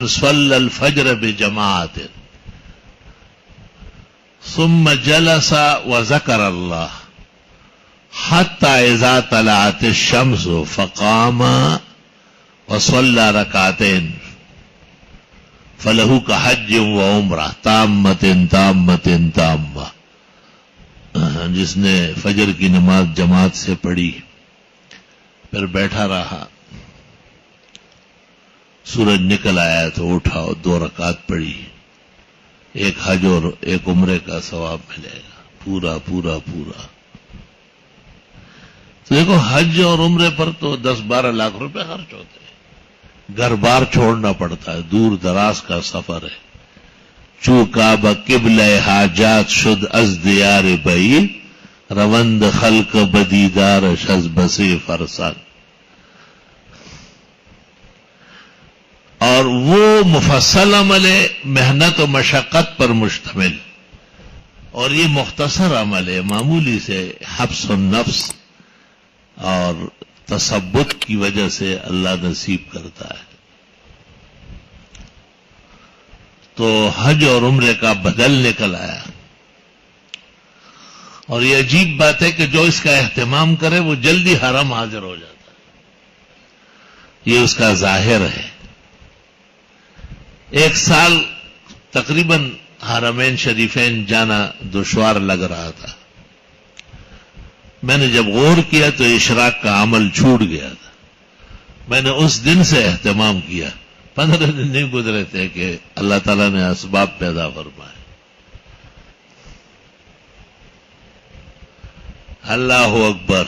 صلى الفجر بجماعة ثم جلس وذكر الله حتى إذا طلعت الشمس فقام وصلى ركعتين فله كحج وعمرة تامة تامة تامة. جس نے فجر کی نماز جماعت سے پڑھی پھر بیٹھا رہا، سورج نکل آیا تو اٹھا اور 2 رکعت پڑھی، ایک حج اور ایک عمرے کا ثواب ملے گا پورا پورا پورا. تو دیکھو حج اور عمرے پر تو 10-12 لاکھ روپے خرچ ہوتے ہیں، گھر بار چھوڑنا پڑتا ہے، دور دراز کا سفر ہے. چوکا بقبلہ حاجات شد از دیار بعید روند خلق بدیدار شز بسی فرسان. اور وہ مفصل عمل ہے، محنت و مشقت پر مشتمل، اور یہ مختصر عمل ہے، معمولی سے حبس النفس اور تثبت کی وجہ سے اللہ نصیب کرتا ہے. تو حج اور عمرے کا بدل نکل آیا. اور یہ عجیب بات ہے کہ جو اس کا اہتمام کرے وہ جلدی حرم حاضر ہو جاتا ہے، یہ اس کا ظاہر ہے. 1 سال تقریباً حرمین شریفین جانا دشوار لگ رہا تھا. میں نے جب غور کیا تو اشراق کا عمل چھوٹ گیا تھا. میں نے اس دن سے اہتمام کیا، 15 دن نہیں گزرے تھے کہ اللہ تعالیٰ نے اسباب پیدا فرمائے. اللہ اکبر.